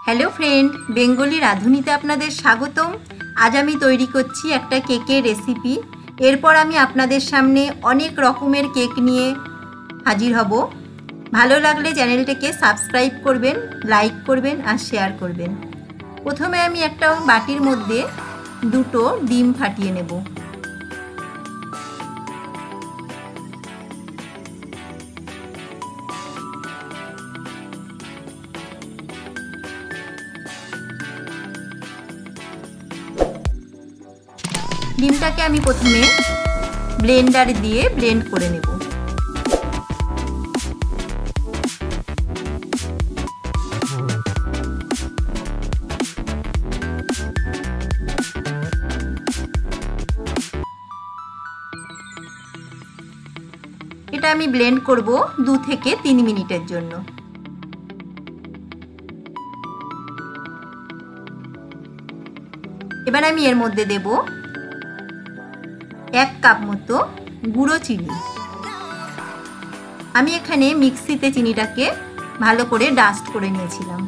Hello friend, Bengali राधुनीते आपनादेर स्वागतम। आज आमी तैरी करछि एकटा केकेर रेसिपि। एरपर आमी आपनादेर सामने अनेक रकमेर केक निये हाजिर हब। भालो लागले चैनलटिके सबस्क्राइब करबेन, लाइक करबेन और शेयर करबेन। प्रथमे आमी एकटा बाटिर मध्य दुटो डिम फाटिये नेब। ডিমটাকে আমি প্রথমে ব্লেন্ডার দিয়ে ব্লেন্ড করে নেব। এটা আমি ব্লেন্ড করব 2 থেকে 3 মিনিটের জন্য। এবার আমি এর মধ্যে দেব 1 কাপ মতো গুঁড়ো চিনি। আমি এখানে মিক্সিতে চিনিটাকে ভালো করে ডাস্ট করে নিয়েছিলাম।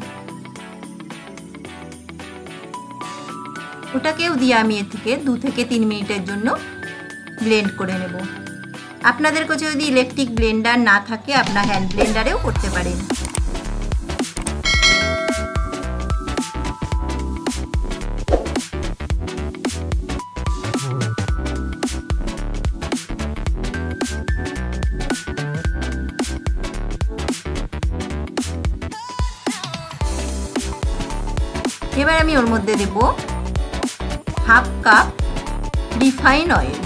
ওটাকেও দিয়ে আমি এর থেকে 2 থেকে 3 মিনিটের জন্য ব্লেন্ড করে নেব। আপনাদের কাছে যদি ইলেকট্রিক ব্লেন্ডার না থাকে আপনারা হ্যান্ড ব্লেন্ডারেও করতে পারেন। এবার আমি ওর মধ্যে দেব হাফ কাপ রিফাইন অয়েল।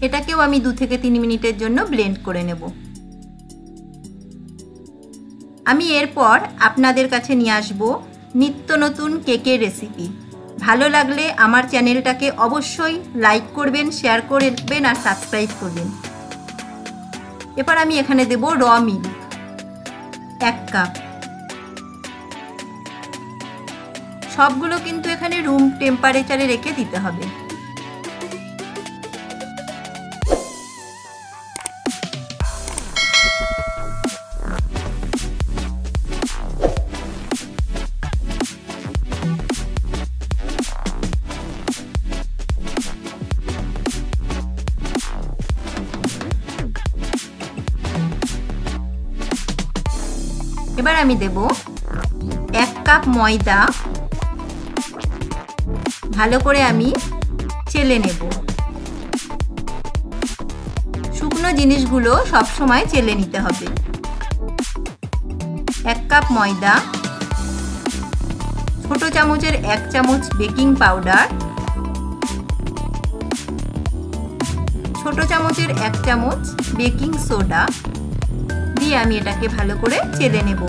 এটাকেও আমি 2 থেকে 3 মিনিটের জন্য ব্লেন্ড করে নেব। আমি এরপর আপনাদের কাছে নিয়ে আসব নিত্য নতুন কেকের রেসিপি। ভালো লাগলে আমার চ্যানেলটাকে অবশ্যই লাইক করবেন, শেয়ার করবেন আর সাবস্ক্রাইব করবেন। এরপর আমি এখানে দেব র মিল্ক 1 কাপ। সবগুলো কিন্তু এখানে রুম টেম্পারেচারে রেখে দিতে হবে। এবার আমি দেব 1 কাপ ময়দা। ভালো করে আমি চেলে নেব। শুকনো জিনিসগুলো সব সময় চেলে নিতে হবে। 1 কাপ ময়দা, ছোট চামচের 1 চামচ বেকিং পাউডার, ছোট চামচের 1 চামচ বেকিং সোডা দিয়ে আমি এটাকে ভালো করে চেলে নেব।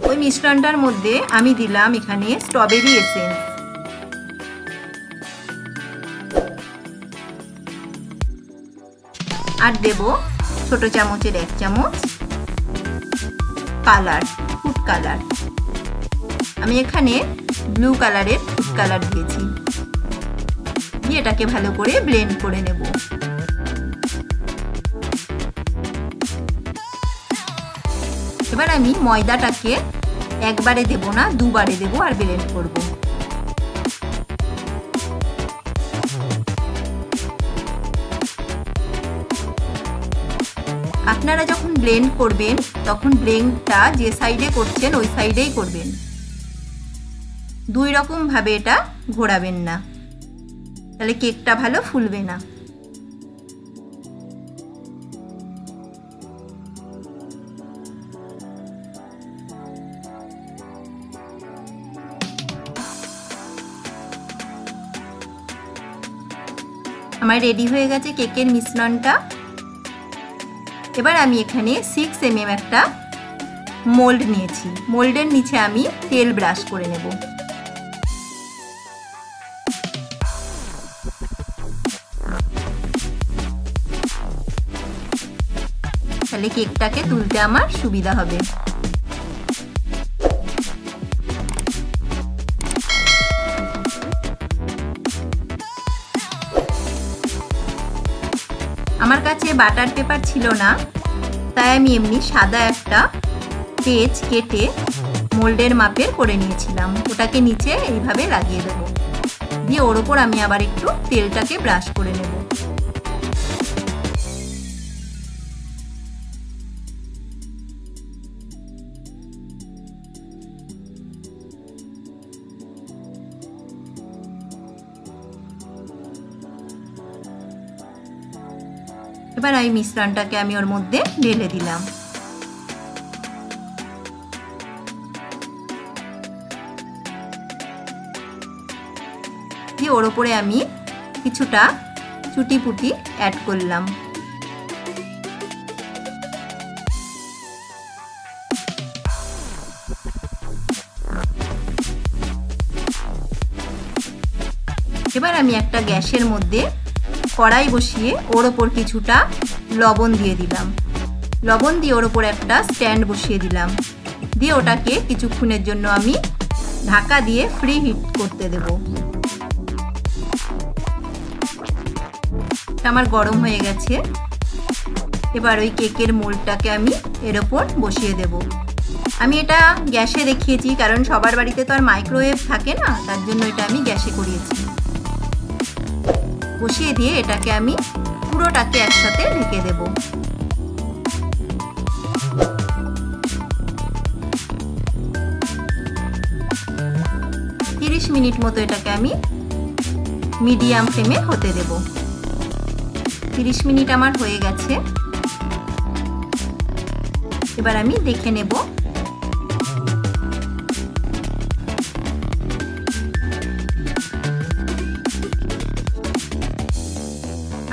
ওই মিশ্রণটার মধ্যে আমি দিলাম এখানে স্ট্রবেরি এসেন্স, আর দেব ছোট চামচের 1 চামচ কালার, ফুড কালার। আমি এখানে ব্লু কালারের ফুড কালার দিয়েছি। দিয়ে এটাকে ভালো করে ব্লেন্ড করে নেব। এবার আমি ময়দাটাকে একবারে দেব না, 2 বারে দেব আর ব্লেন্ড করব। আপনারা যখন ব্লেন্ড করবেন তখন ব্লেন্ডটা যে সাইডে করছেন ওই সাইডেই করবেন। 2 রকম ভাবে এটা ঘোরাবেন না, তাহলে কেকটা ভালো ফুলবে না। আমার রেডি হয়ে গেছে কেকের মিশ্রণটা। এবার আমি এখানে 6 mm একটা মোল্ড নিয়েছি। মোল্ডের নিচে আমি তেল ব্রাশ করে নেব। তাহলে কেকটাকে তুলতে আমার সুবিধা হবে। আমার কাছে বাটার পেপার ছিল না, তাই আমি এমনি সাদা একটা পেজ কেটে মোল্ডের মাপের করে নিয়েছিলাম। ওটাকে নিচে এইভাবে লাগিয়ে দেবো, দিয়ে ওর ওপর আমি আবার একটু তেলটাকে ব্রাশ করে নেব। এবার এই মিশ্রণটাকে আমি ওর মধ্যে ঢেলে দিলাম। দিয়ে ওর উপরে আমি কিছুটা চুটি পুটি অ্যাড করলাম। এবার আমি একটা গ্যাসের মধ্যে কড়াই বসিয়ে ওর ওপর কিছুটা লবণ দিয়ে দিলাম। লবণ দিয়ে ওর ওপর একটা স্ট্যান্ড বসিয়ে দিলাম, দিয়ে ওটাকে কিছুক্ষণের জন্য আমি ঢাকা দিয়ে ফ্রি হিট করতে দেব। আমার গরম হয়ে গেছে। এবার ওই কেকের মোল্ডটাকে আমি এর ওপর বসিয়ে দেব। আমি এটা গ্যাসে দেখিয়েছি, কারণ সবার বাড়িতে তো আর মাইক্রোওয়েভ থাকে না, তার জন্য এটা আমি গ্যাসে করিয়েছি। বসিয়ে দিয়ে এটাকে আমি পুরোটাকে একসাথে ঢেকে দেব। তিরিশ মিনিট মতো এটাকে আমি মিডিয়াম ফ্লেমে হতে দেব। 30 মিনিট আমার হয়ে গেছে। এবার আমি দেখে নেব।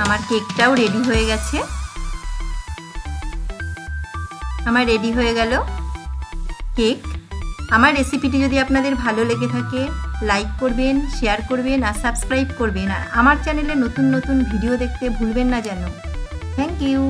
আমার কেকটাও রেডি হয়ে গেছে। আমার রেডি হয়ে গেল কেক। আমার রেসিপিটি যদি আপনাদের ভালো লেগে থাকে, লাইক করবেন, শেয়ার করবেন আর সাবস্ক্রাইব করবেন। আর আমার চ্যানেলে নতুন নতুন ভিডিও দেখতে ভুলবেন না যেন। Thank you.